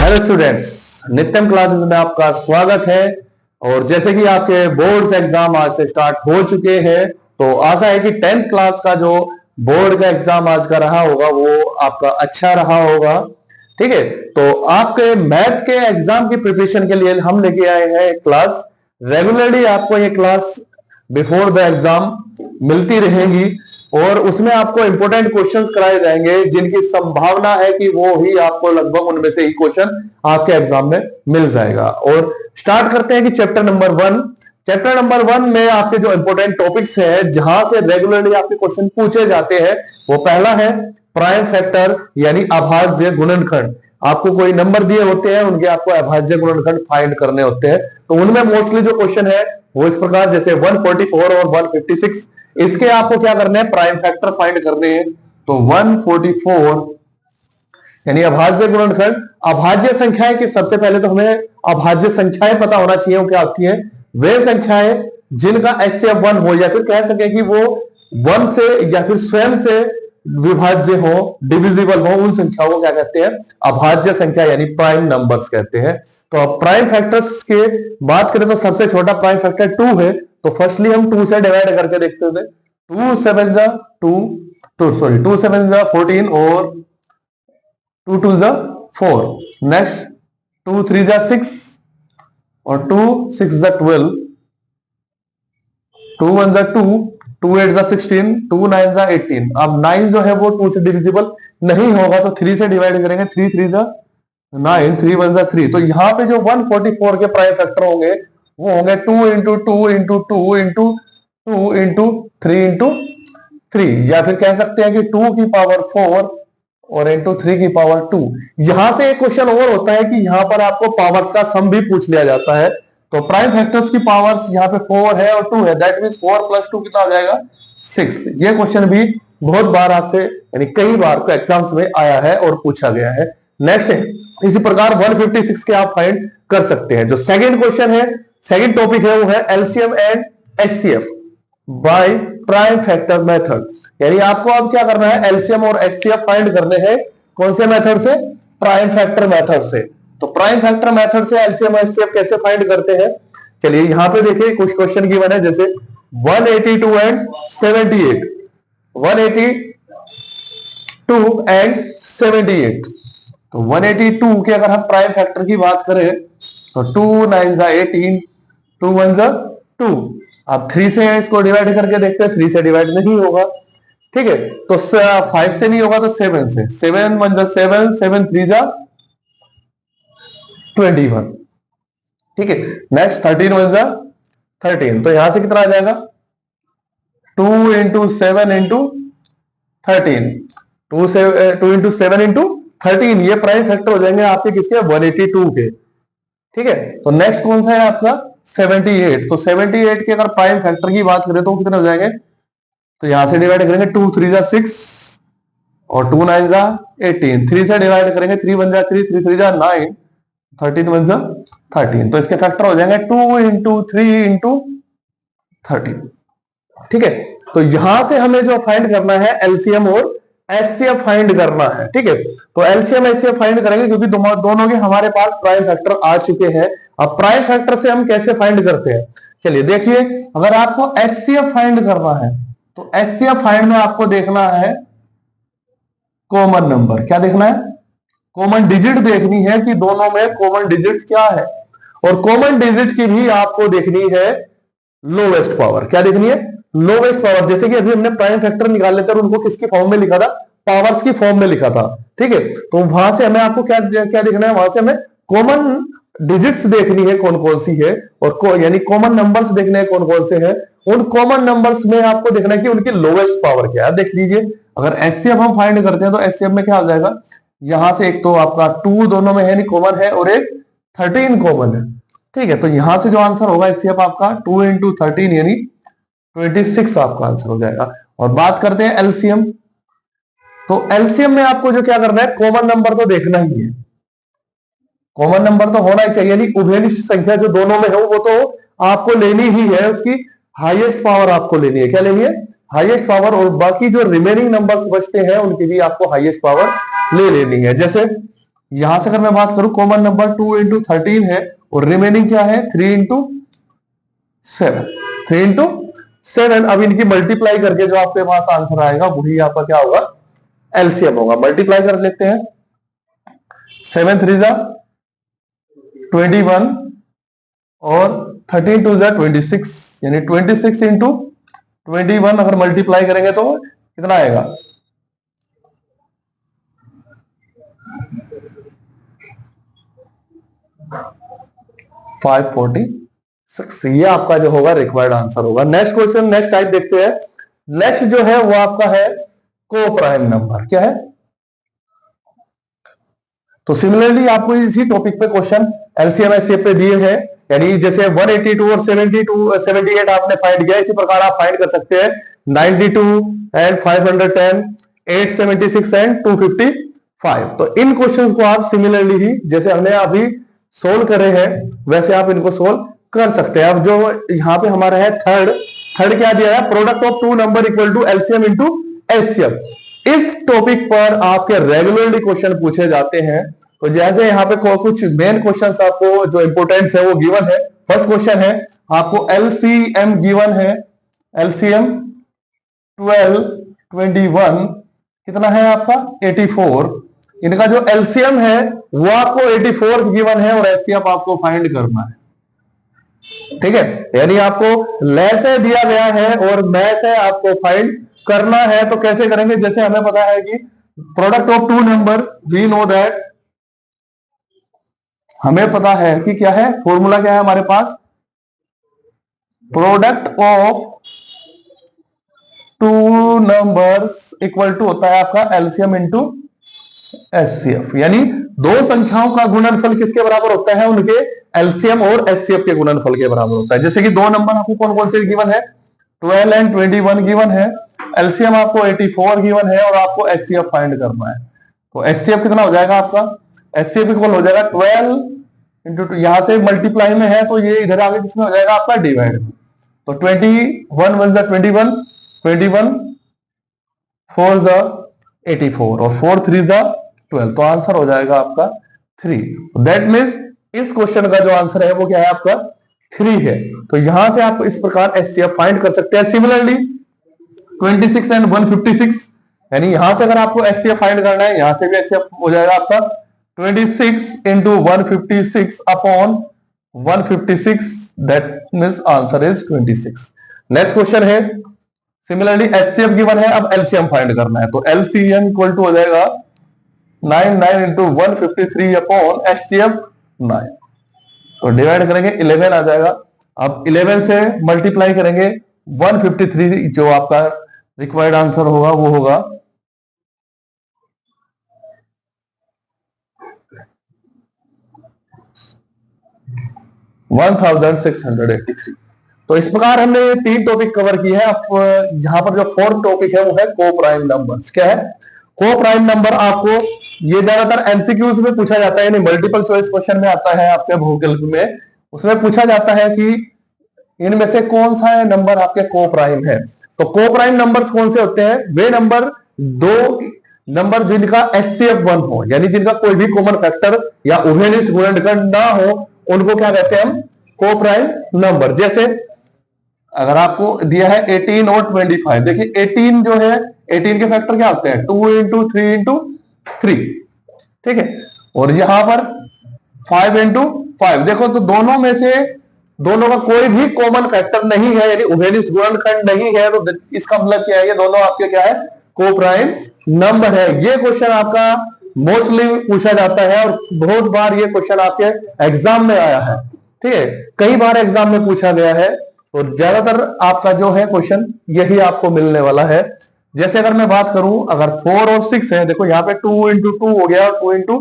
Hello students, नित्यम classes में आपका स्वागत है। और जैसे कि आपके बोर्ड्स एग्जाम आज से स्टार्ट हो चुके हैं, तो आशा है कि 10th क्लास का जो बोर्ड का एग्जाम आज का रहा होगा वो आपका अच्छा रहा होगा। ठीक है, तो आपके मैथ के एग्जाम की प्रिपरेशन के लिए हम लेके आए हैं एक क्लास। रेगुलरली आपको ये क्लास बिफोर द एग्जाम मिलती रहेंगी और उसमें आपको इंपॉर्टेंट क्वेश्चंस कराए जाएंगे जिनकी संभावना है कि वो ही आपको लगभग उनमें से ही क्वेश्चन आपके एग्जाम में मिल जाएगा। और स्टार्ट करते हैं कि चैप्टर नंबर 1। चैप्टर नंबर 1 में आपके जो इंपॉर्टेंट टॉपिक्स हैं जहां से रेगुलरली आपके क्वेश्चन पूछे जाते हैं, वो पहला है प्राइम फैक्टर यानी अभाज्य गुणनखंड। आपको कोई नंबर दिए होते हैं, उनके आपको अभाज्य गुणनखंड फाइंड करने होते हैं। तो उनमें मोस्टली जो क्वेश्चन है वो इस प्रकार, जैसे 144 और 156, इसके आपको क्या करना है, प्राइम फैक्टर फाइंड करने हैं। तो 144 यानी अभाज्य गुणनखंड। अभाज्य संख्याएं कि सबसे पहले तो हमें अभाज्य संख्याएं पता होना चाहिए। वो क्या होती है, वे संख्याएं जिनका HCF 1 हो, या फिर कह सके कि वो 1 से या फिर स्वयं से विभाज्य हो, डिविजिबल हो, उन संख्याओं को क्या कहते हैं, अभाज्य संख्या यानी प्राइम नंबर्स कहते हैं। तो अब प्राइम फैक्टर्स के बात करें तो सबसे छोटा प्राइम फैक्टर 2 है। तो फर्स्टली हम 2 से डिवाइड करके देखते थे। 2 7 जा 2 2 7 जा 14 और 2 2 जा 4। नेक्स्ट 2 3 जा 6 और 2 6 जा 12, 2 1 जा 2, 2 8 जा 16, 2 9 जा 18। अब 9 जो है वो 2 से डिविजिबल नहीं होगा, तो 3 से डिवाइड करेंगे। 3 3 जा 9, 3 1 जा 3। तो यहाँ पे जो 144 के प्राइम फैक्टर होंगे वो होंगे 2 into 2 into 2 into 2 into 3 into 3, या फिर कह सकते हैं कि 2 की पावर 4 और इंटू 3 की पावर 2। यहां से एक क्वेश्चन और होता है कि यहां पर आपको पावर्स का सम भी पूछ लिया जाता है। तो प्राइम फैक्टर्स की पावर्स यहाँ पे 4 है और 2 है, दैट मींस 4 प्लस 2 कितना आ जाएगा, 6। ये क्वेश्चन भी बहुत बार आपसे यानी कई बार को एग्जाम्स में आया है और पूछा गया है। नेक्स्ट है इसी प्रकार 156 के आप फाइंड कर सकते हैं। जो सेकंड क्वेश्चन है, सेकंड टॉपिक है, वो है LCM and HCF by prime factor method. यानी आपको अब क्या करना है, एलसीएम और एचसीएफ फाइंड करने हैं। कौन से मेथड से, प्राइम फैक्टर मेथड से। तो प्राइम फैक्टर मेथड से एलसीएम और एचसीएफ कैसे फाइंड करते हैं, चलिए यहां पे देखिए कुछ क्वेश्चन गिवन है, जैसे 182 एंड 78, 182 एंड 78। तो 182 के अगर हम प्राइम फैक्टर की बात करें तो 2 9 जा 18, 2 1 जा 2। अब 3 से इसको डिवाइड करके देखते हैं, 3 से डिवाइड नहीं होगा। ठीक है, तो 5 से नहीं होगा तो 7 से, 7 1 जा 7, 7 3 जा 21। ठीक है, नेक्स्ट 13 1 जा 13। तो यहां से कितना आ जाएगा, 2 इंटू 7 इंटू 13, 2 इंटू 7 इंटू 13। ये प्राइम फैक्टर हो जाएंगे आपके किसके, 182 के। ठीक है, तो नेक्स्ट कौन सा है आपका 78। तो 78 के अगर प्राइम फैक्टर की बात करें तो कितने हो जाएंगे, तो यहां से डिवाइड करेंगे, 2 3 जा 6 और 2 9 जा 18। 3 से डिवाइड करेंगे, 3 1 जा 3, 3 3 जा 9, 13 1 जा 13। तो इसके फैक्टर हो जाएंगे 2 इंटू 3 इंटू 13। ठीक है, तो यहां से हमें जो फाइंड करना है एलसीएम और एचसीएफ फाइंड करना है। ठीक है, तो एलसीएम एचसीएफ फाइंड करेंगे क्योंकि दोनों के हमारे पास प्राइम फैक्टर आ चुके हैं। अब प्राइम फैक्टर से हम कैसे फाइंड करते हैं, चलिए देखिए। अगर आपको एचसीएफ फाइंड करना है तो एचसीएफ फाइंड में आपको देखना है कॉमन नंबर। क्या देखना है, कॉमन डिजिट देखनी है कि दोनों में कॉमन डिजिट क्या है। और कॉमन डिजिट की भी आपको देखनी है लोवेस्ट पावर। क्या देखनी है, लोवेस्ट पावर। जैसे कि अभी हमने प्राइम फैक्टर निकाले थे और उनको किसकी फॉर्म में लिखा था, पावर्स की फॉर्म में लिखा था। ठीक है, तो वहां से हमें आपको क्या क्या देखना है, वहां से हमें कॉमन डिजिट्स देखनी है कौन कौन सी है, और यानी कॉमन नंबर्स देखने हैं कौन कौन से हैं। उन कॉमन नंबर्स में आपको देखना है कि उनकी लोवेस्ट पावर क्या है। देख लीजिए, अगर एचसीएफ हम फाइंड करते हैं तो एचसीएफ में क्या आ जाएगा, यहां से एक तो आपका 2 दोनों में है नहीं कॉमन है, और एक 13 कॉमन है। ठीक है, तो यहां से जो आंसर होगा एचसीएफ आपका 2 इंटू 13 यानी 26 आपका आंसर हो जाएगा। और बात करते हैं एलसीएम। तो एलसीएम में आपको जो क्या करना है, कॉमन नंबर तो देखना ही है, कॉमन नंबर तो होना ही चाहिए। यानी उभयनिष्ठ संख्या जो दोनों में है वो तो आपको लेनी ही है, उसकी हाईएस्ट पावर आपको लेनी है। क्या लेनी है, हाईएस्ट पावर। और बाकी जो रिमेनिंग नंबर्स बचते हैं उनकी भी आपको हाईएस्ट पावर ले लेनी है। जैसे यहां से अगर मैं बात करूं कॉमन नंबर 2 इंटू 13 है और रिमेनिंग क्या है 3 इंटू 7, 3 इंटू 7। अब इनकी मल्टीप्लाई करके जो आपके पास आंसर आएगा वही आपका क्या होगा एलसीएम होगा। मल्टीप्लाई कर लेते हैं, 7 3 जा 21 और 13 2 जा 26, यानी 26 इंटू 21 अगर मल्टीप्लाई करेंगे तो कितना आएगा 546। ये आपका जो होगा रिक्वायर्ड आंसर होगा। नेक्स्ट क्वेश्चन, नेक्स्ट टाइप देखते हैं। नेक्स्ट जो है वो आपका है को प्राइम नंबर। क्या है? तो सिमिलरली आपको इसी टॉपिक पे क्वेश्चन एलसीएम एचसीएफ पे दिए हैं, यानी जैसे 182 और 78 आपने फाइंड किया, इसी प्रकार आप फाइंड कर सकते हैं 92 एंड 510, 876 एंड 255। तो इन क्वेश्चंस को आप सिमिलरली ही जैसे हमने अभी सोल्व करे हैं वैसे आप इनको सोल्व कर सकते हैं। अब जो यहाँ पे हमारा है थर्ड क्या दिया है, product of two number equal to LCM into HCF. इस टॉपिक पर आपके रेगुलरली क्वेश्चन पूछे जाते हैं। तो जैसे यहाँ पे कुछ मेन क्वेश्चन आपको जो इंपोर्टेंस है वो गिवन है। फर्स्ट क्वेश्चन है आपको एलसीएम गिवन है, एलसीएम 12 21 कितना है आपका 84। इनका जो एलसीएम है वो आपको 84 गिवन है और एचसीएफ आपको फाइंड करना है। ठीक है, यानी आपको लेस है दिया गया है और मैस है आपको फाइंड करना है। तो कैसे करेंगे, जैसे हमें पता है कि product of two number, we know that, हमें पता है कि क्या है फॉर्मूला क्या है हमारे पास, product of two numbers equal to होता है आपका एलसीएम इंटू एचसीएफ, यानी दो संख्याओं का गुणनफल किसके बराबर होता है, उनके एलसीएम और एचसीएफ के गुणनफल के बराबर होता है। जैसे कि दो नंबर आपको कौन कौन से गिवन है, 12 एंड 21 गिवन है, एलसीएम आपको 84 गिवन है और आपको एचसीएफ फाइंड करना है। तो एचसीएफ कितना हो जाएगा आपका, एचसीएफ इक्वल हो जाएगा 12 इंटू, यहां से मल्टीप्लाई में है तो ये इधर आगे किसमें हो जाएगा आपका डिवाइड में। तो 21 वन जा 21, 21 4 जा 84 और 4 3 जा 12, तो आंसर हो जाएगा आपका 3। दैट मीन्स इस क्वेश्चन का जो आंसर है वो क्या है आपका 3 है। तो यहां से आप इस प्रकार एचसीएफ फाइंड कर सकते हैं। सिमिलरली 26 एंड 156, यानी यहां से अगर आपको एचसीएफ फाइंड करना है, यहां से भी एचसीएफ हो जाएगा आपका 26 into 156 upon 156, that means answer is 26। Next question है सिमिलरली एचसीएफ गिवन है, अब एलसीएम फाइंड करना है। तो एलसीएम इक्वल टू हो जाएगा 9 इंटू 153 अपॉन एचसीएफ 9, तो डिवाइड करेंगे 11 आ जाएगा। अब 11 से मल्टीप्लाई करेंगे 153, जो आपका रिक्वायर्ड आंसर होगा वो होगा 1683। तो इस प्रकार हमने ये 3 टॉपिक कवर किए हैं। अब यहां पर जो 4th टॉपिक है वो है को प्राइम नंबर्स। क्या है को प्राइम नंबर, आपको ये ज्यादातर एमसीक्यूज में पूछा जाता है, यानी मल्टीपल चॉइस क्वेश्चन में आता है आपके भूगोल में, उसमें पूछा जाता है कि इनमें से कौन सा नंबर आपके को प्राइम है। तो को प्राइम नंबर्स कौन से होते हैं, वे नंबर दो नंबर जिनका एचसीएफ 1 हो, यानी जिनका कोई भी कॉमन फैक्टर या उभयनिष्ठ गुणनखंड ना हो, उनको क्या कहते हैं हम को प्राइम नंबर। जैसे अगर आपको दिया है 18 और 25, देखिए 18 जो है 18 के फैक्टर क्या होते हैं 2 इंटू 3 इंटू 3, ठीक है, और यहां पर 5 इंटू 5, देखो तो दोनों में से दोनों का कोई भी कॉमन फैक्टर नहीं है, यानी उभयनिष्ठ गुणनखंड नहीं है। तो इसका मतलब क्या है, ये दोनों आपके क्या है को प्राइम नंबर है। ये क्वेश्चन आपका मोस्टली पूछा जाता है और बहुत बार ये क्वेश्चन आपके एग्जाम में आया है, ठीक है, कई बार एग्जाम में पूछा गया है और ज्यादातर आपका जो है क्वेश्चन यही आपको मिलने वाला है। जैसे अगर मैं बात करूं, अगर 4 और 6 है, देखो यहाँ पे 2 इंटू 2 हो गया और 2 इंटू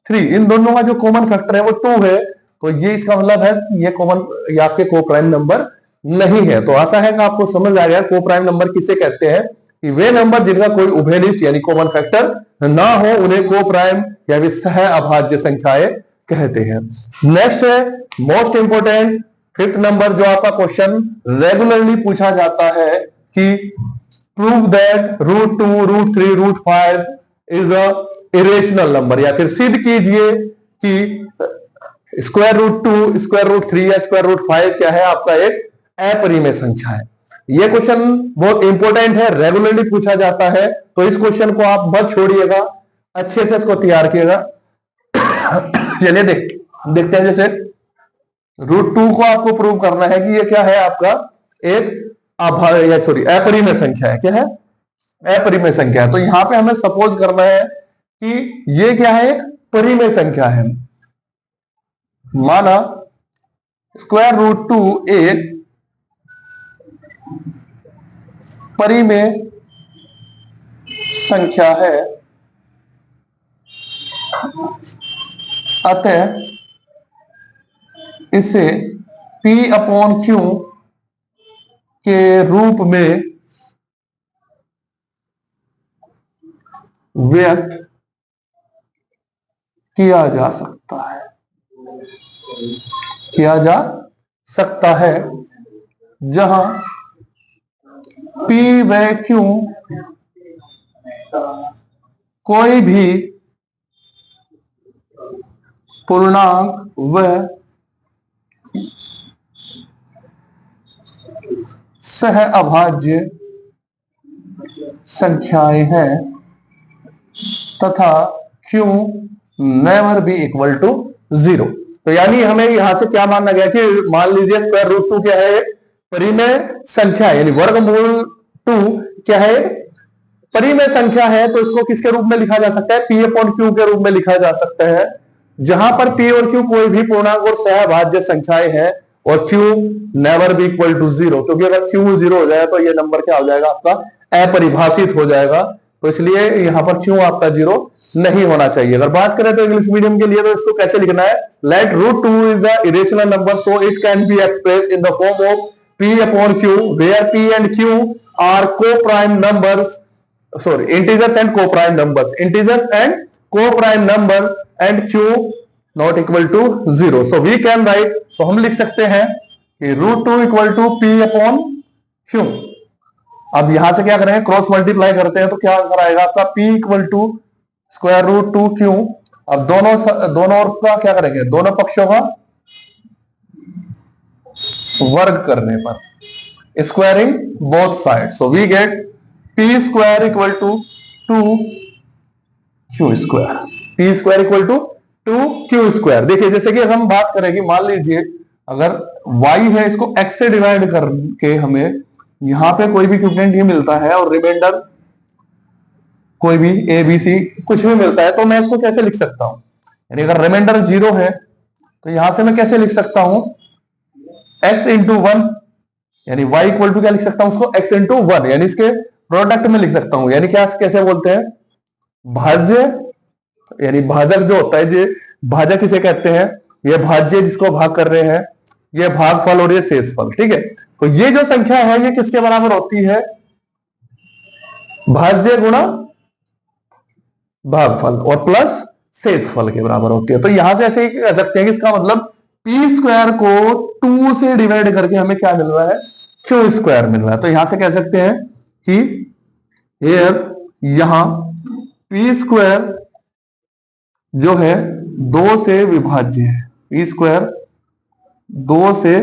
3, इन दोनों का जो कॉमन फैक्टर है वो 2 है, तो ये इसका मतलब है ये कॉमन, ये आपके को प्राइम नंबर नहीं है। तो आशा है कि आपको समझ आ गया को प्राइम नंबर किसे कहते हैं, कि वे नंबर जिनका कोई उभयनिष्ठ यानी कॉमन फैक्टर ना हो उन्हें को प्राइम या भी सह अभाज्य संख्याएं कहते हैं। नेक्स्ट है मोस्ट इंपोर्टेंट 5th नंबर, जो आपका क्वेश्चन रेगुलरली पूछा जाता है कि prove that √2, √3, √5 is a irrational number, या फिर सिद्ध कीजिए कि स्क्वायर रूट 2, स्क्वायर रूट 3 या स्क्वायर रूट 5 क्या है, आपका एक अपरिमेय संख्या है। ये क्वेश्चन बहुत इंपॉर्टेंट है, रेगुलरली पूछा जाता है, तो इस क्वेश्चन को आप मत छोड़िएगा, अच्छे से इसको तैयार किएगा। चलिए देखते हैं। जैसे रूट 2 को आपको प्रूव करना है कि ये क्या है, आपका एक अपरिमेय संख्या है। क्या है? अपरिमेय संख्या है। तो यहां पे हमें सपोज करना है कि ये क्या है, एक परिमेय संख्या है। माना स्क्वायर रूट 2 एक परिमेय संख्या है, अतः इसे P अपॉन Q के रूप में व्यक्त किया जा सकता है, जहां P व Q कोई भी पूर्णांक व सह अभाज्य संख्याएं हैं, तथा Q never be equal to 0। तो यानी हमें यहां से क्या मानना गया कि मान लीजिए स्क्वायर रूट 2 क्या है, परिमेय संख्या है, यानी वर्गमूल 2 क्या है, परिमेय संख्या है। तो इसको किसके रूप में लिखा जा सकता है? P अपॉन Q के रूप में लिखा जा सकता है, जहां पर P और Q कोई भी पूर्णांक और सहभाज्य संख्याएं हैं, और Q never be equal to 0, क्योंकि अगर Q 0 हो जाए तो ये नंबर क्या हो जाएगा, आपका अपरिभाषित हो जाएगा। तो इसलिए यहां पर Q आपका 0 नहीं होना चाहिए। अगर बात करें तो इंग्लिश मीडियम के लिए तो इसको कैसे लिखना है, let root 2 is a irrational number, so it can be express in the form of P upon Q, where P and Q are co-prime numbers, integers and co-prime number and Q not equal to 0. So we can write, तो हम लिख सकते हैं कि root 2 equal to P upon Q। अब यहां से क्या करेंगे, क्रॉस मल्टीप्लाई करते हैं, तो क्या आंसर आएगा आपका, P equal to square root 2 Q। अब दोनों और का क्या करेंगे, दोनों पक्षों का वर्ग करने पर, squaring both side, so we get P square equal to 2Q square, P square equal to 2Q square. देखिए जैसे कि हम बात करें कि मान लीजिए अगर y है, इसको x से डिवाइड करके हमें यहां पे कोई भी क्वोटिएंट ही मिलता है और रिमाइंडर कोई भी a b c कुछ भी मिलता है, तो मैं इसको कैसे लिख सकता हूं, यानी अगर रिमाइंडर 0 है तो यहां से मैं कैसे लिख सकता हूं, x इंटू 1, यानी y इक्वल टू क्या लिख सकता हूं उसको, x इंटू 1, यानी इसके प्रोडक्ट में लिख सकता हूं। यानी क्या कैसे बोलते हैं, भाज्य, यानी भाजक जो होता है, ये भाजक किसे कहते हैं, ये भाज्य जिसको भाग कर रहे हैं, ये भागफल और ये शेषफल। ठीक है, तो ये जो संख्या है ये किसके बराबर होती है, भाज्य गुणा भागफल और प्लस शेषफल के बराबर होती है। तो यहां से ऐसे ही कह सकते हैं कि इसका मतलब P स्क्वायर को 2 से डिवाइड करके हमें क्या मिल रहा है, Q स्क्वायर मिल रहा है। तो यहां से कह सकते हैं कि यहां P स्क्वायर जो है 2 से विभाज्य है, P स्क्वायर 2 से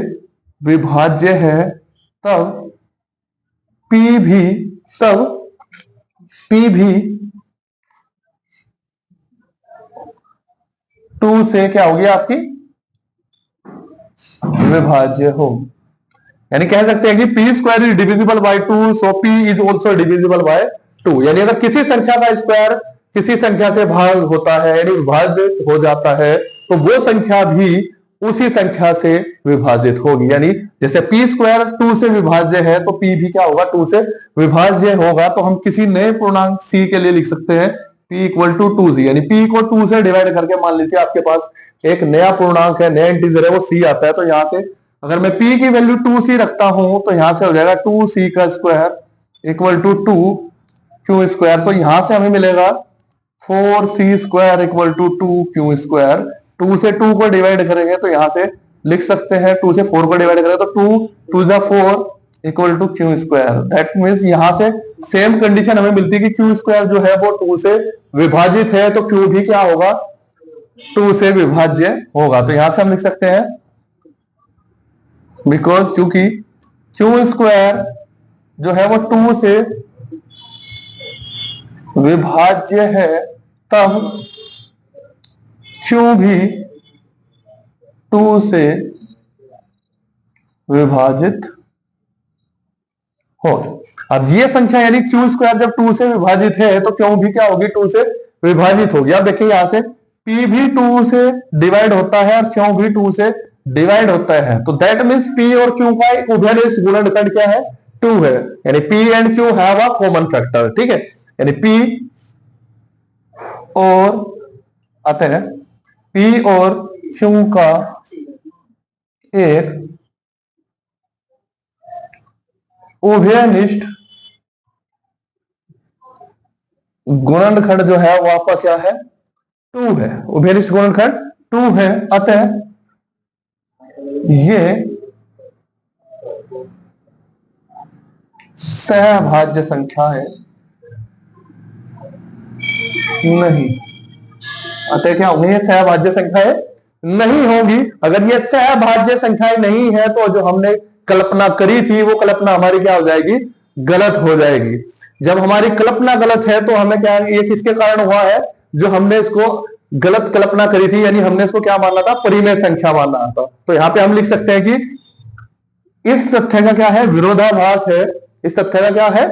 विभाज्य है, तब P भी 2 से क्या होगी आपकी, विभाज्य हो। यानी कह सकते हैं कि P square is divisible by 2, so P is also divisible by 2। यानी अगर किसी संख्या का स्क्वायर किसी संख्या से भाग होता है, यानी विभाजित हो जाता है, तो वो संख्या भी उसी संख्या से विभाजित होगी। यानी जैसे P स्क्वायर 2 से विभाज्य है, तो P भी क्या होगा, 2 से विभाज्य होगा। तो हम किसी नए पूर्णांक C के लिए लिख सकते हैं P इक्वल टू 2C, यानी P को 2 से डिवाइड करके मान लीजिए आपके पास एक नया पूर्णांक है, नया इंटीजर है, वो C आता है। तो यहां से अगर मैं P की वैल्यू 2C रखता हूं, तो यहां से हो जाएगा 2C का square equal to 2Q square. तो यहां से हमें मिलेगा 4C square equal to 2Q square. 2 से 2 को डिवाइड करेंगे तो यहां से लिख सकते हैं, 2 से 4 को डिवाइड करेंगे तो 2 2 जा 4 equal to Q square. That means यहां से सेम कंडीशन हमें मिलती है कि क्यू स्क्वायर जो है वो 2 से विभाजित है, तो क्यू भी क्या होगा, 2 से विभाज्य होगा। तो यहां से हम लिख सकते हैं बिकॉज क्योंकि क्यू स्क्वायर जो है वो 2 से विभाज्य है, तब क्यू भी 2 से विभाजित हो। अब ये संख्या यानी क्यू स्क्वायर जब 2 से विभाजित है तो क्यू भी क्या होगी, 2 से विभाजित होगी। अब देखिए यहां से p भी 2 से डिवाइड होता है और क्यू भी 2 से डिवाइड होता है, तो दैट मीन्स p और q का एक उभयनिष्ठ गुणनखंड क्या है, 2 है। यानी p and q have a common factor. ठीक है, यानी p और आते हैं p और q का एक उभयनिष्ठ गुणनखंड जो है वो आपका क्या है, 2 है। उभयनिष्ठ गुणनखंड 2 है, अतः ये सहभाज्य संख्याएं नहीं, अतः क्या होंगी, ये सहभाज्य संख्याएं नहीं होंगी। अगर ये सहभाज्य संख्याएं नहीं है तो जो हमने कल्पना करी थी वो कल्पना हमारी क्या हो जाएगी, गलत हो जाएगी। जब हमारी कल्पना गलत है तो हमें क्या, ये किसके कारण हुआ है, जो हमने इसको गलत कल्पना करी थी, यानी हमने इसको क्या माना था, परिमेय संख्या माना था। तो यहां पे हम लिख सकते हैं कि इस तथ्य का क्या है, विरोधाभास है। इस तथ्य का क्या है,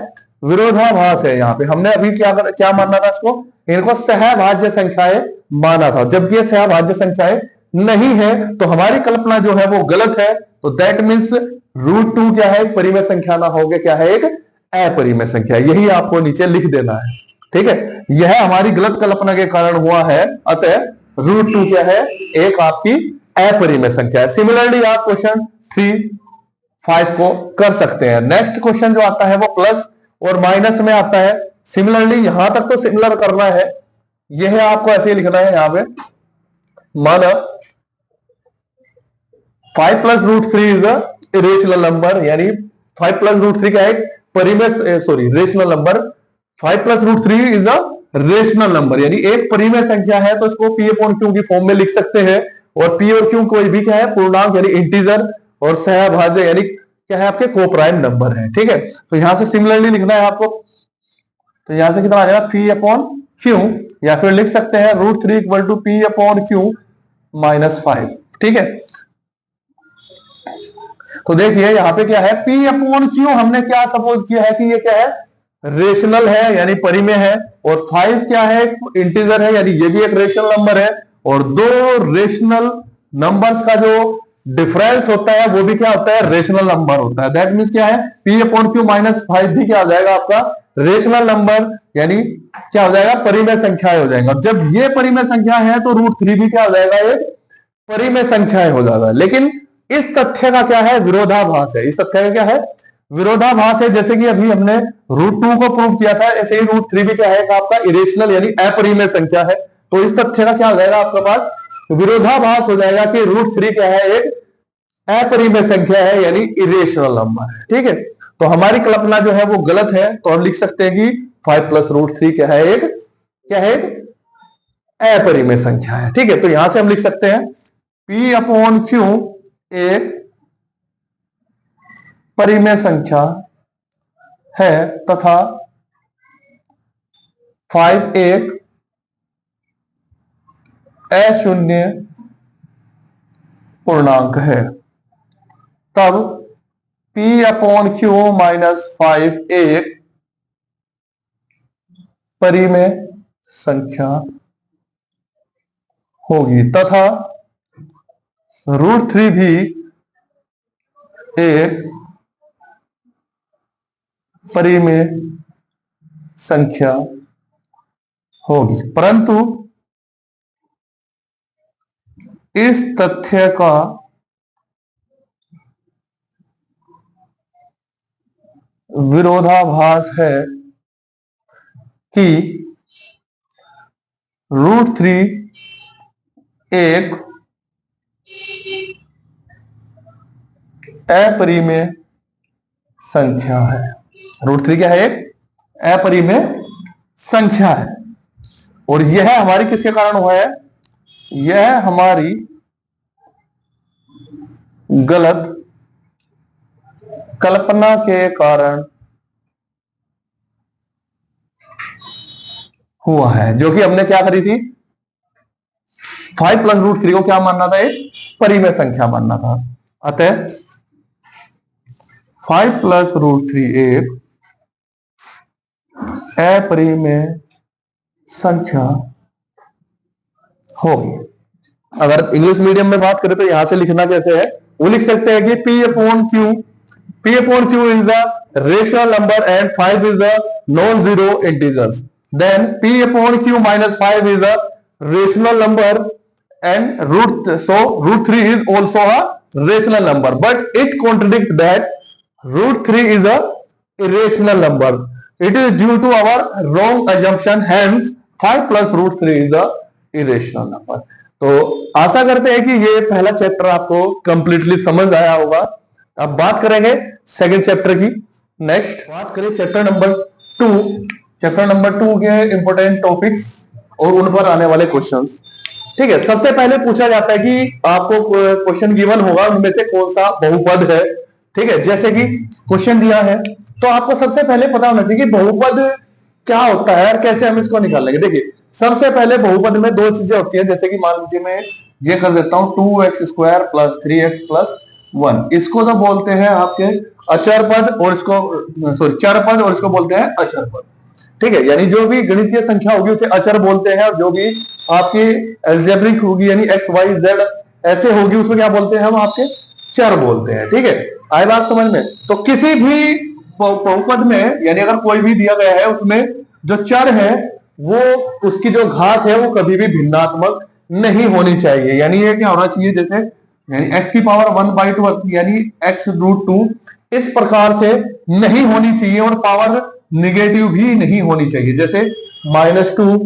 विरोधाभास है। यहाँ पे हमने अभी क्या क्या माना था इसको, इनको सहभाज्य संख्याएं माना था, जबकि ये सहभाज्य संख्याएं नहीं है, तो हमारी कल्पना जो है वो गलत है। तो दैट मीन्स √2 क्या है, परिमेय संख्या ना होगे क्या है, एक अपरिमेय संख्या। यही आपको नीचे लिख देना है। ठीक है, यह हमारी गलत कल्पना के कारण हुआ है, अतः √2 क्या है, एक आपकी अपरिमेय संख्या है। सिमिलरली आप क्वेश्चन 3-5 को कर सकते हैं। नेक्स्ट क्वेश्चन जो आता है वो प्लस और माइनस में आता है। सिमिलरली यहां तक तो सिमिलर करना है, यह आपको ऐसे ही लिखना है। यहां पे माना 5 + √3 इज अ रेशनल नंबर, यानी 5 + √3 क्या है, परिमेय, sorry rational number. 5 + √3 is a rational number, यानी एक परिमेय संख्या है, तो इसको p/q की फॉर्म में लिख सकते हैं। और p और q कोई भी क्या है, पूर्णांक यानी इंटीजर, और सहभाज्य यानी क्या है, आपके कोप्राइम नंबर है। ठीक है, तो यहां से सिमिलरली लिखना है आपको। तो यहां से कितना आ जाएगा, p/q, या फिर लिख सकते हैं √3 = p/q - 5। ठीक है, तो देखिए यहां पे क्या है, p/q हमने क्या सपोज किया है कि ये क्या है, रेशनल है यानी परिमेय है, और 5 क्या है, इंटीजर है, यानी ये भी एक रेशनल नंबर है। और दो रेशनल नंबर्स का जो डिफरेंस होता है वो भी क्या होता है, रेशनल नंबर होता है। दैट मीन्स क्या है, p/q - 5 भी क्या हो जाएगा आपका, रेशनल नंबर, यानी क्या हो जाएगा, परिमेय संख्या हो जाएगा। जब ये परिमेय संख्या है तो √3 भी क्या हो जाएगा, ये परिमेय संख्याएं हो जाता है। लेकिन इस तथ्य का क्या है, विरोधाभास है। इस तथ्य का क्या है, विरोधाभास है। जैसे कि अभी हमने √2 को प्रूव किया था, ऐसे ही √3 भी क्या है, आपका इरेशनल यानी अपरिमेय संख्या है। तो इस तथ्य का क्या हो जाएगा आपके पास, विरोधाभास हो जाएगा कि √3 क्या है, एक अपरिमेय संख्या है, यानी इरेशनल नंबर है। ठीक है, तो हमारी कल्पना जो है वो गलत है, तो हम लिख सकते हैं कि 5 + √3 क्या है, एक क्या है, अपरिमेय संख्या है। ठीक है, तो यहां से हम लिख सकते हैं p/q एक परिमेय संख्या है तथा 5 एक अशून्य पूर्णांक है। तब p/q - 5 एक परिमेय संख्या होगी तथा √3 भी एक परिमेय संख्या होगी। परंतु इस तथ्य का विरोधाभास है कि √3 एक अपरिमेय संख्या है। रूट 3 क्या है? एक अपरिमेय संख्या है। और यह हमारी किसके कारण हुआ है? यह हमारी गलत कल्पना के कारण हुआ है, जो कि हमने क्या करी थी? 5 प्लस रूट 3 को क्या मानना था? एक परिमेय संख्या मानना था। अतः 5 प्लस रूट 3 एक अपरिमेय संख्या होगी। अगर इंग्लिश मीडियम में बात करें तो यहां से लिखना कैसे है? वो लिख सकते हैं कि P upon Q is the rational number and 5 is the non-zero integers. Then P upon Q minus 5 is the rational number and root 3 is also a rational number, but it contradicts that root 3 is a irrational number. It is due to our wrong assumption, hence 5 plus root 3 is a irrational number. तो आशा करते हैं कि ये पहला chapter आपको completely समझ आया होगा। अब बात करेंगे सेकंड चैप्टर की। नेक्स्ट बात करें चैप्टर नंबर 2। चैप्टर नंबर 2 के इंपोर्टेंट टॉपिक्स और उन पर आने वाले क्वेश्चंस। ठीक है, सबसे पहले पूछा जाता है कि आपको क्वेश्चन गिवन होगा उनमें से कौन सा बहुपद है। ठीक है, जैसे कि क्वेश्चन दिया है तो आपको सबसे पहले पता होना चाहिए कि बहुपद क्या होता है और कैसे हम इसको निकालेंगे। देखिए, सबसे पहले बहुपद में दो चीजें होती हैं। जैसे कि मान लीजिए मैं ये कर देता हूं 2x² प्लस 3x प्लस 1, इसको तो बोलते हैं आपके अचर पद, और इसको चर पद, और इसको बोलते हैं अचर पद। ठीक है, यानी जो भी गणितीय संख्या होगी उसे अचर बोलते हैं, और जो भी आपकी अलजेब्रिक होगी यानी x y z ऐसे होगी उसको क्या बोलते हैं? हम आपके चर बोलते हैं। ठीक है, आई बात समझ में? तो किसी भी बहुपद में यानी अगर कोई भी दिया गया है उसमें जो चर है वो उसकी जो घात है वो कभी भी भिन्नात्मक नहीं होनी चाहिए। यानी ये क्या होना चाहिए? जैसे यानी x की पावर 1/2 यानी x रूट 2 इस प्रकार से नहीं होनी चाहिए, और पावर निगेटिव भी नहीं होनी चाहिए। जैसे -2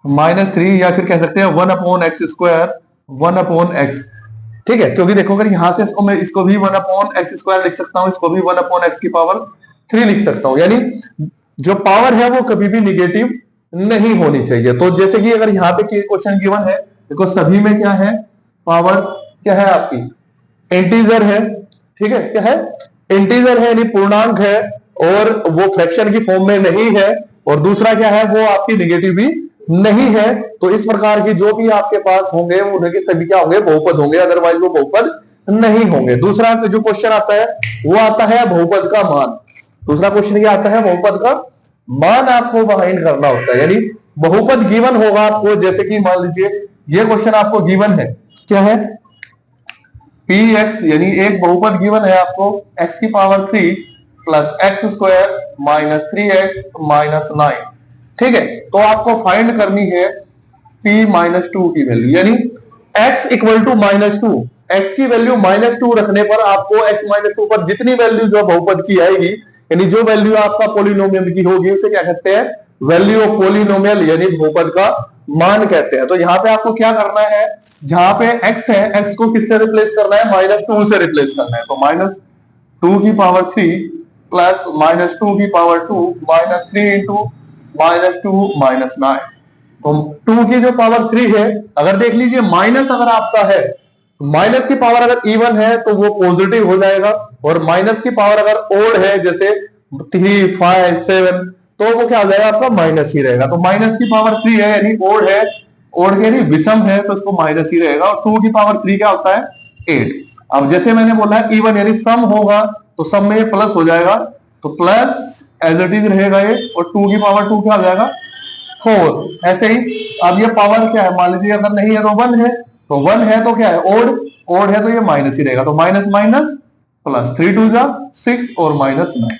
-3 या फिर कह सकते हैं 1/x², 1/x। ठीक है, क्योंकि देखो अगर यहां से मैं इसको भी 1/x² लिख सकता हूं, इसको भी 1/x की पावर 3 लिख सकता हूं। यानी जो पावर है वो कभी भी निगेटिव नहीं होनी चाहिए। तो जैसे कि अगर यहाँ पे क्वेश्चन गिवन है, देखो सभी में क्या है? पावर क्या है आपकी? इंटीजर है। ठीक है, क्या है? इंटीजर है यानी पूर्णांक है, और वो फ्रैक्शन की फॉर्म में नहीं है। और दूसरा क्या है? वो आपकी निगेटिव भी नहीं है। तो इस प्रकार की जो भी आपके पास होंगे वो सभी क्या होंगे? बहुपद होंगे, अदरवाइज वो बहुपद नहीं होंगे। दूसरा जो क्वेश्चन आता है वो आता है बहुपद का मान। दूसरा क्वेश्चन क्या आता है? बहुपद का मान आपको फाइंड करना होता है। यानी बहुपद गिवन होगा आपको, जैसे कि मान लीजिए ये क्वेश्चन आपको गिवन है, क्या है? px यानी एक बहुपद गिवन है आपको x की power 3 plus x² minus 3x minus 9। ठीक है, तो आपको फाइंड करनी है p-2 की वैल्यू, यानी x इक्वल टू -2। x की वैल्यू -2 रखने पर आपको x-2 पर जितनी वैल्यू जो बहुपद की आएगी, यानी जो वैल्यू आपका पॉलिनोमियल की होगी उसे क्या कहते हैं? वैल्यू ऑफ पॉलिनोमियल यानी बहुपद का मान कहते हैं। तो यहाँ पे आपको क्या करना है? जहां पे x है, x को किससे रिप्लेस करना है? -2 से रिप्लेस करना है। तो -2 की पावर 3 प्लस -2 की पावर 2 माइनस 3 इंटू -2 माइनस 9। तो 2 की जो पावर 3 है, अगर देख लीजिए माइनस अगर आपका है, माइनस की पावर अगर इवन है तो वो पॉजिटिव हो जाएगा, और माइनस की पावर अगर ओड है जैसे 3, 5, 7 तो वो क्या हो जाएगा? आपका माइनस ही रहेगा। तो माइनस की पावर 3 है यानी ओड है, ओड के यानी विषम है, तो इसको माइनस ही रहेगा। और 2 की पावर 3 क्या होता है? 8। अब जैसे मैंने बोला है इवन यानी सम होगा, तो सम में ये प्लस हो जाएगा, तो प्लस एज इट इज रहेगा ये, और 2 की पावर 2 क्या हो जाएगा? 4। ऐसे ही अब ये पावर क्या है? मान लीजिए अगर नहीं है तो 1 है, तो 1 है तो क्या है? ओड, ओड है तो ये माइनस ही रहेगा। तो माइनस माइनस प्लस 3 2 जा 6 और माइनस 9।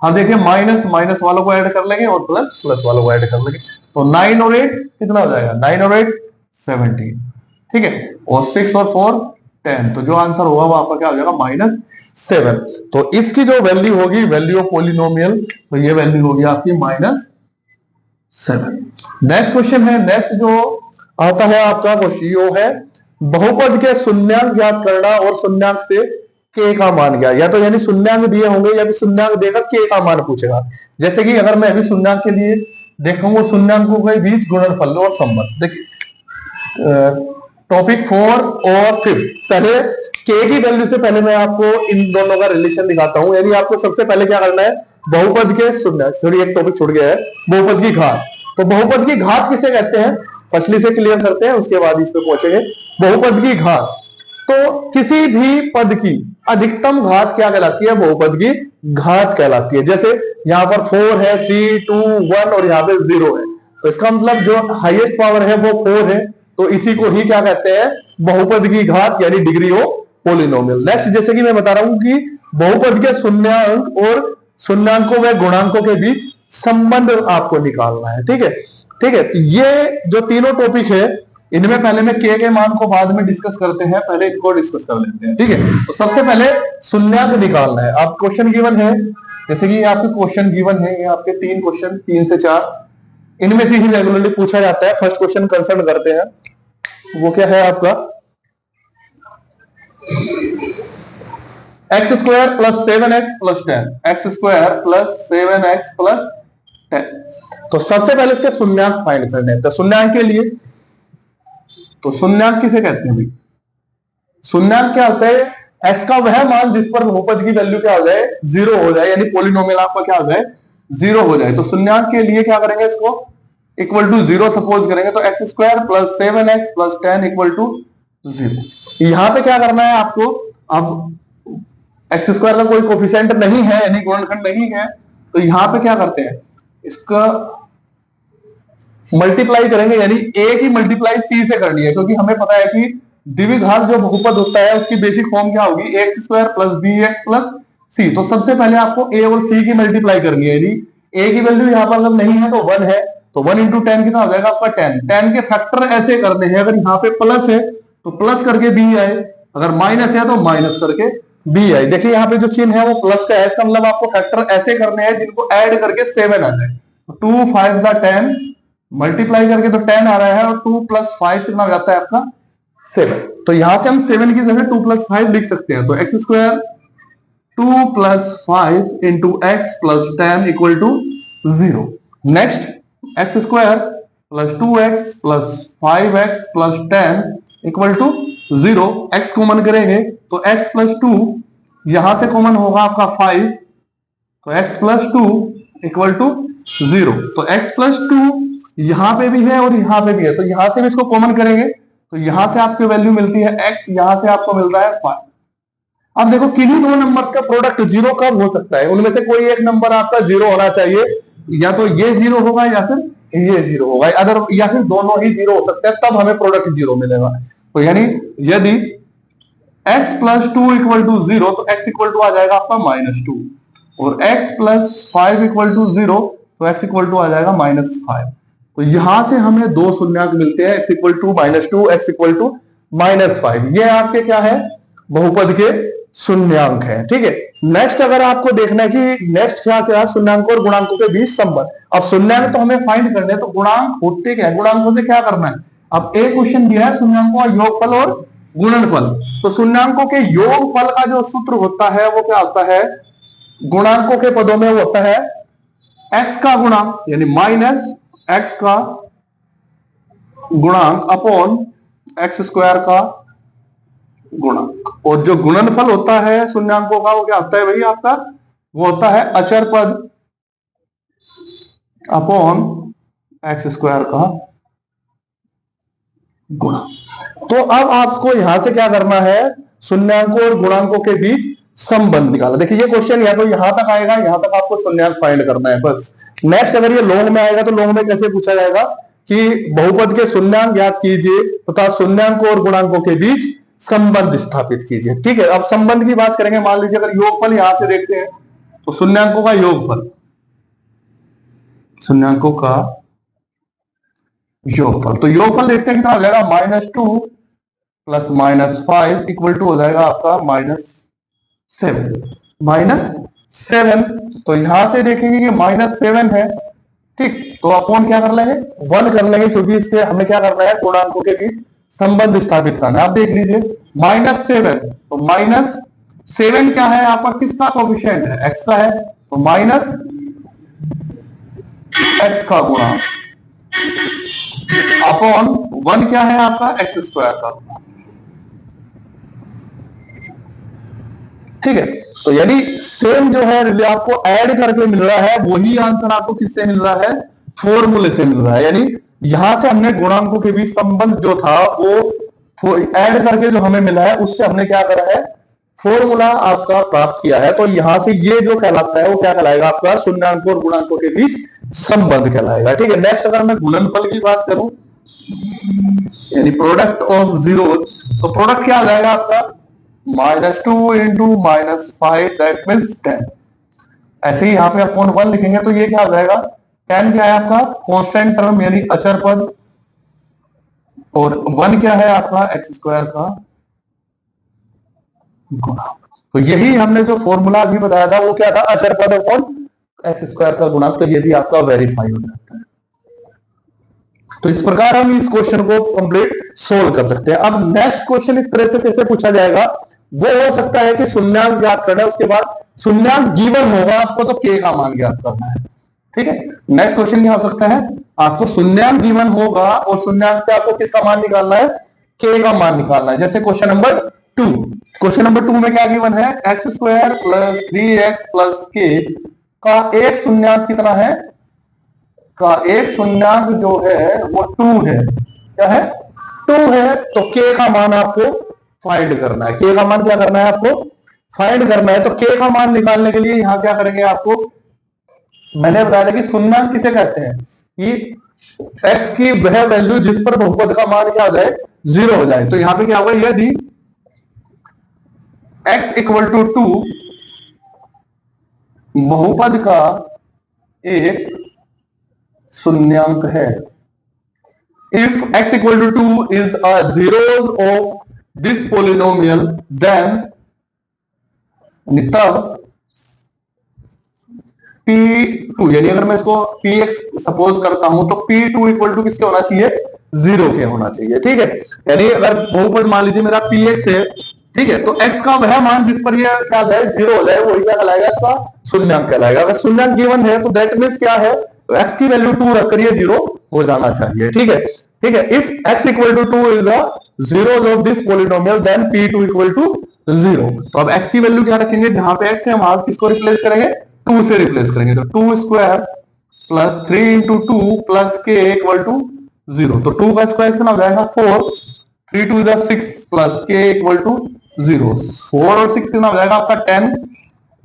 हाँ देखिए, माइनस माइनस वालों को ऐड कर लेंगे और प्लस प्लस वालों को ऐड कर लेंगे, तो 9 और 8 कितना हो जाएगा? 9 और 8 17। ठीक है, और 6 और 4 10। तो जो आंसर होगा वो आपका क्या हो जाएगा? -7। तो इसकी जो वैल्यू होगी, वैल्यू ऑफ पॉलिनोमियल, तो ये वैल्यू होगी आपकी -7। नेक्स्ट क्वेश्चन है, नेक्स्ट जो आता है आपका क्वेश्चन वो है बहुपद के शून्यांक ज्ञात करना और शून्यांक से के का मान क्या, या तो यानी शून्यांक दिए होंगे या फिर शून्यांक देकर के का मान पूछेगा। जैसे कि अगर मैं अभी शून्यांक के लिए देखूंगा, शून्यांकों के बीच गुणनफल और संबंध। देखिए टॉपिक 4 और 5, पहले के की वैल्यू से पहले मैं आपको इन दोनों का रिलेशन दिखाता हूं। यानी आपको सबसे पहले क्या करना है, बहुपद के शून्य, सॉरी एक टॉपिक छूट गया है, बहुपद की घात। तो बहुपद की घात किसे कहते हैं, फर्स्टली से क्लियर करते हैं, उसके बाद इस पे पहुंचेंगे। बहुपद की घात, तो किसी भी पद की अधिकतम घात क्या कहलाती है, बहुपद की घात कहलाती है। जैसे यहाँ पर 4 है, 3, 2, 1 और यहाँ पे 0 है, तो इसका मतलब जो हाईएस्ट पावर है वो 4 है, तो इसी को ही क्या कहते हैं, बहुपद की घात यानी डिग्री ऑफ पोलिनोमियल। नेक्स्ट, जैसे कि मैं बता रहा हूं कि बहुपद के शून्यांक और शून्यांकों व गुणांकों के बीच संबंध आपको निकालना है। ठीक है, ठीक है। ये जो तीनों टॉपिक है, इनमें पहले में के मान को बाद में डिस्कस करते हैं, पहले इनको डिस्कस कर लेते हैं। ठीक है, तो सबसे पहले शून्यांक निकालना है। आप क्वेश्चन गिवन है, जैसे कि आपके क्वेश्चन गिवन है, ये आपके 3 क्वेश्चन, 3 से 4, इनमें से ही रेगुलरली पूछा जाता है। फर्स्ट क्वेश्चन कंसर्न करते हैं, वो क्या है आपका, x square plus 7x plus 10, x square plus 7x plus 10। तो सबसे पहले इसके शून्यांक फाइंड करने हैं। तो शून्यांक के लिए, तो शून्यांक किसे कहते हैं भाई, शून्यांक क्या होता है, x का वह मान जिस पर बहुपद की वैल्यू क्या हो जाए, 0 हो जाए, यानी पोलिनोमियल आपका क्या हो जाए, 0 हो जाए। तो शून्यांक के लिए क्या करेंगे, इसको इक्वल टू 0 सपोज करेंगे, तो x square plus 7x plus 10 equal to 0। यहां पे क्या करना है आपको, अब एक्स स्क्वायर का कोई कोफिशिएंट नहीं है, यानी गुणनखंड नहीं है, तो यहां पे क्या करते हैं, इसका मल्टीप्लाई करेंगे, यानी ए की मल्टीप्लाई सी से करनी है, क्योंकि हमें पता है कि द्विघात जो बहुपद होता है उसकी बेसिक फॉर्म क्या होगी, x square plus b x plus c. तो सबसे पहले आपको ए और सी की मल्टीप्लाई करनी है। यदि ए की वैल्यू यहां पर अगर नहीं है तो 1 है, तो 1 इंटू 10 कितना हो जाएगा आपका 10। 10 के फैक्टर ऐसे करने हैं, अगर यहाँ पे प्लस है तो प्लस करके बी आए, अगर माइनस है तो माइनस करके बी आए। देखिए यहाँ पे जो चिन्ह है वो प्लस का है, इसका मतलब आपको फैक्टर ऐसे करने हैं जिनको ऐड करके 7 आ जाए। 2 5 10 मल्टीप्लाई करके तो 10 आ रहा है, और 2 प्लस 5 कितना हो जाता है आपका 7। तो यहां से हम 7 की जगह 2 प्लस 5 लिख सकते हैं। तो x square 2 plus 5 into x plus 10 equal to 0। Next, x square plus 2x plus 5x plus 10 equal to 0। X common करेंगे तो x प्लस 2 यहां से कॉमन होगा आपका 5, तो x प्लस 2 इक्वल टू 0। तो x प्लस 2 यहां पे भी है और यहां पे भी है, तो यहां से भी इसको कॉमन करेंगे, तो यहां से आपकी वैल्यू मिलती है x, यहां से आपको मिल रहा है 5। अब देखो किन्हीं दो नंबर्स का प्रोडक्ट 0 कब हो सकता है, उनमें से कोई एक नंबर आपका 0 होना चाहिए, या तो ये 0 होगा या फिर ये 0 होगा, अदर या फिर दोनों ही 0 हो सकते हैं, तब हमें प्रोडक्ट 0 मिलेगा। तो यानी यदि x प्लस 2 इक्वल टू 0, तो x इक्वल टू आ जाएगा आपका -2, और x प्लस 5 इक्वल टू 0, तो x इक्वल टू आ जाएगा -5। तो यहां से हमें दो शून्यांक मिलते हैं, x equal to -2, x equal to -5। ये आपके क्या है, बहुपद के शून्यांक है। ठीक है, नेक्स्ट अगर आपको देखना है कि नेक्स्ट क्या क्या शून्यांकों और गुणांकों के बीच संबंध। अब शून्यांक तो हमें फाइंड करने हैं, तो गुणांक होते क्या है, गुणांकों से क्या करना है। अब एक क्वेश्चन दिया है शून्यांकों का योगफल और गुणनफल, तो शून्यांकों के योगफल का जो सूत्र होता है वो क्या होता है, गुणांकों के पदों में वो होता है x का गुणांक, यानी माइनस x का गुणांक अपॉन एक्स स्क्वायर का गुणांक। और जो गुणनफल होता है शून्यांकों का वो क्या होता है भाई आपका, वो होता है अचर पद अपॉन एक्स स्क्वायर का गुणांक। तो अब आपको यहां से क्या करना है, शून्यांकों और गुणांकों के बीच संबंध निकाला। देखिए ये क्वेश्चन या तो यहां तक आएगा, यहां तक आपको शून्यांक फाइंड करना है बस। नेक्स्ट अगर ये लॉन्ग में आएगा तो लॉन्ग में कैसे पूछा जाएगा कि बहुपद के शून्यांक ज्ञात कीजिए तथा शून्यांकों और गुणांकों के बीच संबंध स्थापित कीजिए। ठीक है, अब संबंध की बात करेंगे। मान लीजिए अगर योगफल यहां से देखते हैं, तो शून्यांकों का योगफल, शून्यांकों का योगफल, तो योगफल देखते हैं कितना हो जाएगा, -2 प्लस -5 इक्वल टू हो जाएगा आपका -7। तो यहां से देखेंगे कि -7 है, ठीक, तो अपॉन क्या कर लेंगे, 1 कर लेंगे, क्योंकि इसके हमें क्या करना है, गुणांकों के बीच संबंध स्थापित करना है। आप देख लीजिए -7 तो 7 क्या है आपका, किसका कोफिशिएंट है, एक्स का है, तो माइनस एक्स का गुणा अपॉन 1 क्या है आपका, एक्स स्क्वायर का। ठीक है, तो यानी सेम जो है आपको ऐड करके मिल रहा है, वही आंसर आपको किससे मिल रहा है, फॉर्मूले से मिल रहा है। यानी यहां से हमने गुणांकों के बीच संबंध जो था वो ऐड करके जो हमें मिला है, उससे हमने क्या करा है, फॉर्मूला आपका प्राप्त किया है। तो यहां से ये जो कहलाता है वो क्या कहलाएगा आपका, शून्यांक और गुणांकों के बीच संबंध कहलाएगा। ठीक है, नेक्स्ट अगर मैं गुणनफल की बात करूं, यानी प्रोडक्ट ऑफ जीरो, तो प्रोडक्ट क्या आ जाएगा आपका, -2 इंटू -5 दैट मीन्स 10। ऐसे ही यहाँ पे अपॉन 1 लिखेंगे तो ये क्या आ जाएगा, 10 क्या है आपका कांस्टेंट टर्म यानी अचर पद, और 1 क्या है आपका एक्स स्क्वायर का गुणा। तो यही हमने जो फॉर्मूला अभी बताया था वो क्या था, अचर पद अपॉन एक्स स्क्वायर का गुणा। तो ये भी आपका वेरीफाई हो जाता है। तो इस प्रकार हम इस क्वेश्चन को कंप्लीट सोल्व कर सकते हैं। अब नेक्स्ट क्वेश्चन इस तरह से कैसे पूछा जाएगा, वो हो सकता है कि शून्यांक ज्ञात करना है, उसके बाद शून्यांक गिवन होगा आपको, तो के का मान ज्ञात करना है। ठीक है, नेक्स्ट क्वेश्चन क्या हो सकता है, आपको शून्यांक गिवन होगा और शून्यांक पे आपको किसका मान निकालना है, के का मान निकालना है। जैसे क्वेश्चन नंबर 2, क्वेश्चन नंबर 2 में क्या गिवन है, x square plus 3x plus के का एक शून्यांक कितना है, का एक शून्यांक जो है वो 2 है। क्या है, 2 है। तो के का मान आपको फाइंड करना है, के का मान क्या करना है आपको, फाइंड करना है। तो के का मान निकालने के लिए यहां क्या करेंगे आपको, मैंने बताया था कि शून्यांक किसे कहते हैं, कि x की वह वैल्यू जिस पर बहुपद का मान क्या हो जाए, 0 हो जाए। तो यहां पे क्या होगा, यदि x इक्वल टू 2 बहुपद का एक शून्यांक है, if x equal to 2 is a zeros of this polynomial, then तब P2, यानी अगर मैं इसको Px सपोज करता हूं तो P2 इक्वल टू किसके होना चाहिए, 0 के होना चाहिए। ठीक है, यानी अगर बहुपद मान लीजिए मेरा Px है, ठीक है, तो x का वह मान जिस पर यह क्या जाए, 0 हो जाए, वही क्या कहलाएगा, इसका शून्यांक कहलाएगा। अगर शून्यांक गिवन है तो दैट मींस क्या है, तो x की वैल्यू 2 रखकर ये 0 हो जाना चाहिए। ठीक है, ठीक है, if x equal to 2 is the zeros of this polynomial then P2 equal to 0। तो अब x की वैल्यू क्या रखेंगे, जहां पे x है वहां किसको रिप्लेस करेंगे, 2 से रिप्लेस करेंगे। तो 2 स्क्वायर प्लस 3 इंटू 2 प्लस के इक्वल टू 0। तो 2 का स्क्वायर कितना हो जाएगा, 4, 3 2 इज 6 प्लस के इक्वल टू 0। 4 और 6 कितना हो जाएगा आपका 10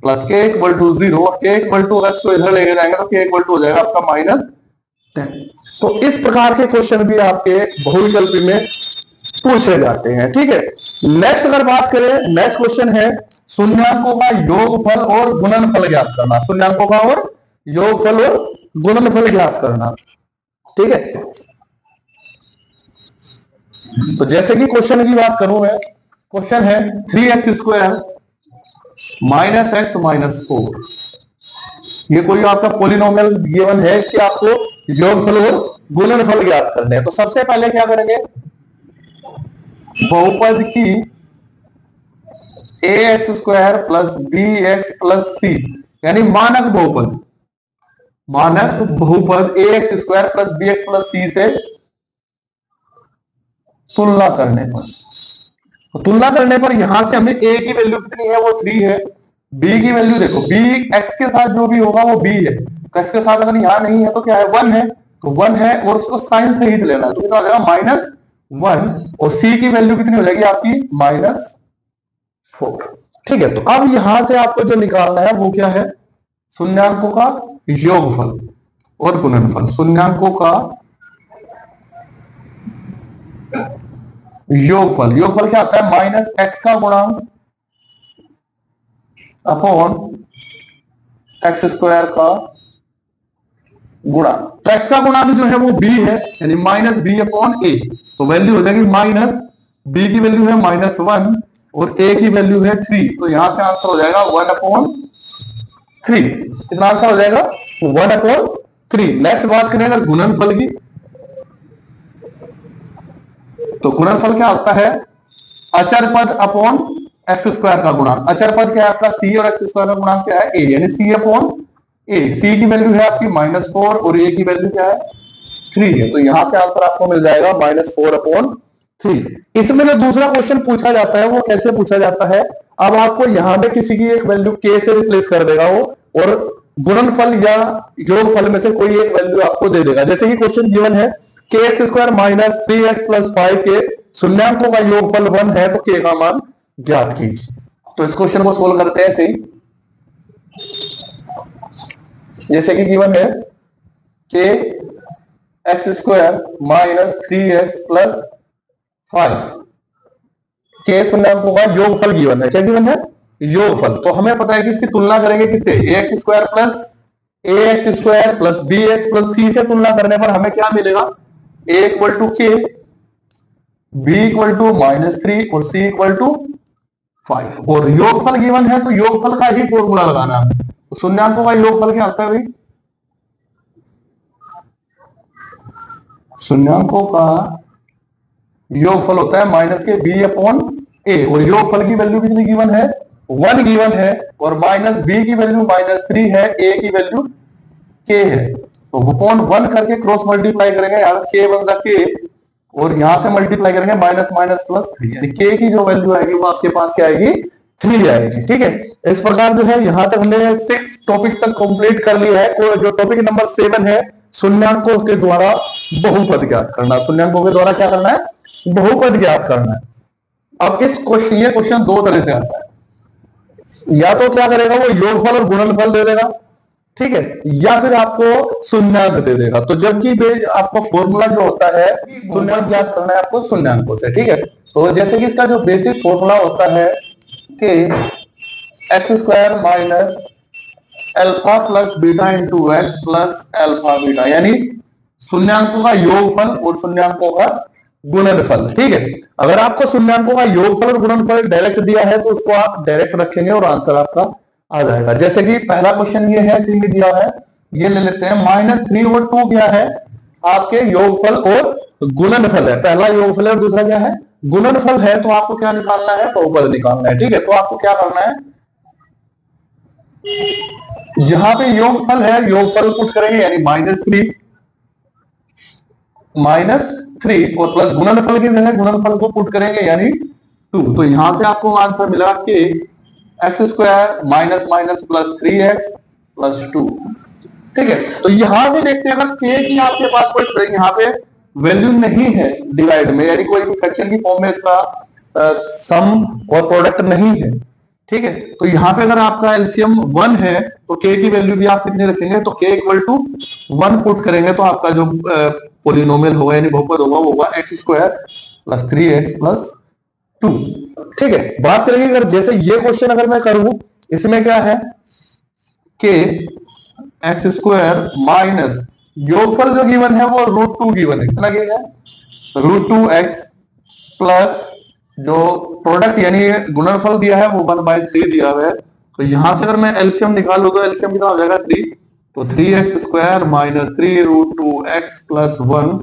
प्लस के इक्वल टू 0, और के इक्वल टू अगर इसको इधर लेके जाएंगे तो के इक्वल टू हो जाएगा आपका -10। तो इस प्रकार के क्वेश्चन भी आपके बहुविकल्पी में पूछे जाते हैं। ठीक है, नेक्स्ट अगर बात करें, नेक्स्ट क्वेश्चन है शून्यांकों का योगफल और गुणनफल ज्ञात करना। शून्यांकों का और योगफल और गुणनफल ज्ञात करना। ठीक है, तो जैसे कि क्वेश्चन की बात करूं मैं, क्वेश्चन है 3x square minus x minus 4। ये कोई आपका पोलिनोमियल गिवन है, इसके आपको योगफल और गुणनफल ज्ञात करने हैं। तो सबसे पहले क्या करेंगे, बहुपद की ax square plus bx plus c, यानी मानक बहुपद, मानक बहुपद ax square plus bx plus c से तुलना करने पर, तो तुलना करने पर यहां से हमें a की वैल्यू कितनी है, वो 3 है। b की वैल्यू देखो, b x के साथ जो भी होगा वो b है, तो x के साथ अगर यहां नहीं है तो क्या है, 1 है, तो 1 है, और उसको साइन सहित लेना है, तो कितना हो जाएगा -1, और c की वैल्यू कितनी हो जाएगी आपकी -4। ठीक है, तो अब यहां से आपको जो निकालना है वो क्या है, शून्यांकों का योगफल और गुणनफल। शून्यांकों का योगफल, योगफल क्या होता है, -x का गुणांक अपॉन एक्स स्क्वायर का गुणा। तो x का गुणांक जो है वो b है, यानी -b अपॉन a, तो वैल्यू हो जाएगी b की वैल्यू है -1 और a की वैल्यू है 3, तो यहां से आंसर हो जाएगा 1/3। कितना आंसर हो जाएगा, 1/3। नेक्स्ट बात करें अगर गुणनफल की, तो गुणनफल क्या होता है, अचर पद अपॉन एक्स स्क्वायर का गुणांक, अचर पद क्या है आपका सी और एक्स स्क्वायर का गुणांक क्या है ए, यानी सी अपॉन ए। सी की वैल्यू है आपकी -4 और ए की वैल्यू क्या है 3 है, तो यहां से आंसर आपको मिल जाएगा -4/3। इसमें जो दूसरा क्वेश्चन पूछा जाता है वो कैसे पूछा जाता है, अब आपको यहां पे किसी की एक वैल्यू के से रिप्लेस कर देगा वो, और गुणनफल या योगफल में से कोई एक वैल्यू आपको दे देगा। जैसे कि क्वेश्चन गिवन है के एक्स स्क्वायर -3x+5 के शून्यांकों का योगफल 1 है तो के का मान ज्ञात कीजिए। तो इस क्वेश्चन को सोल्व करते हैं ऐसे ही, जैसे कि गिवन है के एक्स स्क्वायर -3x+5 के शून्यांकों का योगफल गिवन है। क्या गिवन है? योगफल। तो हमें पता है कि इसकी तुलना करेंगे किससे, ax² + bx + c से तुलना करने पर हमें क्या मिलेगा, a = k, b = -3 और c = 5। और योगफल गिवन है तो योगफल का ही फॉर्मूला लगाना है। तो शून्यांकों का योगफल क्या होता है भाई, शून्यांकों का योगफल होता है -b/a, और योगफल की वैल्यू कितनी गिवन है 1 गिवन है, और -b की वैल्यू -3 है, a की वैल्यू k है। तो अपॉन 1 करके क्रॉस मल्टीप्लाई करेंगे यार, k बनता k, और यहां से मल्टीप्लाई करेंगे --+3, यानी k की जो वैल्यू आएगी वो आपके पास क्या आएगी 3 आएगी। ठीक है, इस प्रकार जो है यहां तक हमने 6 टॉपिक तक कंप्लीट कर लिया है। जो टॉपिक नंबर 7 है शून्यांकों के द्वारा बहुपद ज्ञात करना। शून्यांकों के द्वारा क्या करना है, बहुपद ज्ञात करना है। अब इस क्वेश्चन, ये क्वेश्चन दो तरह से आता है, या तो क्या करेगा वो योगफल और गुणनफल दे देगा, ठीक है, या फिर आपको शून्यांक दे देगा। तो जबकि आपका फॉर्मूला जो होता है शून्यांक ज्ञात करना है आपको शून्यांकों से, ठीक है। तो जैसे कि इसका जो बेसिक फॉर्मूला होता है कि x² - alpha plus beta into x plus alpha beta, यानी शून्यांकों का योगफल और शून्यांकों का गुणनफल। ठीक है, अगर आपको शून्यांकों का योगफल और गुणनफल डायरेक्ट दिया है तो उसको आप डायरेक्ट रखेंगे और आंसर आपका आ जाएगा। जैसे कि पहला क्वेश्चन ये है, सी में दिया है, ये ले लेते हैं। -3 और 2 क्या है आपके योगफल और गुणनफल है। पहला योगफल है और दूसरा क्या है गुणनफल है। तो आपको क्या निकालना है, बहुपद निकालना है। ठीक है, तो आपको क्या करना है, जहां पे योगफल है योगफल पुट करेंगे, यानी -3 और प्लस गुणनफल की जगह गुणनफल को पुट करेंगे, यानी 2। तो यहां से आपको आंसर मिला कि x² - +3x + 2। ठीक है, तो यहां से देखते हैं अगर k की आपके पास कोई यहाँ पे वैल्यू नहीं है डिवाइड में, यानी कोई भी फ्रैक्शन की फॉर्म में इसका सम और प्रोडक्ट नहीं है, ठीक है, तो यहाँ पे अगर आपका एलसीएम 1 है तो k की वैल्यू भी आप कितनी रखेंगे, तो k = 1 पुट करेंगे तो आपका जो पोलिनोमियल होगा यानी बहुपद होगा वो होगा x² + 3x + 2। ठीक है, बात करेंगे अगर जैसे ये क्वेश्चन अगर मैं करूं, इसमें क्या है कि x² माइनस योगफल जो गिवन है वो √2 गिवन है, कितना गिवन है √2x प्लस जो प्रोडक्ट यानी गुणनफल दिया है वो 1/3 दिया हुआ है। तो यहां से अगर मैं एलसीएम निकालूं तो एलसीएम कितना हो जाएगा 3, तो 3x² - 3 √2x + 1।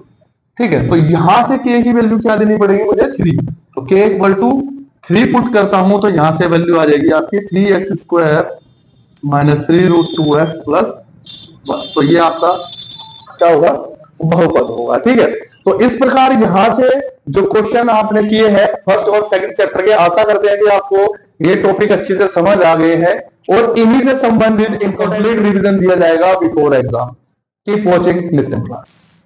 ठीक है, तो यहां से k की वैल्यू क्या देनी पड़ेगी मुझे 3, तो k = 3 पुट करता हूं तो यहां से वैल्यू आ जाएगी आपकी 3x² - 3 √2x + 1। तो ये आपका क्या होगा, बहुपद होगा। ठीक है, तो इस प्रकार यहां से जो क्वेश्चन आपने किए हैं फर्स्ट और सेकंड चैप्टर के, आशा करते हैं कि आपको ये टॉपिक अच्छे से समझ आ गए हैं और इन्हीं से संबंधित इनकम्प्लीट रिवीजन दिया जाएगा before exam. Keep watching Nitin class.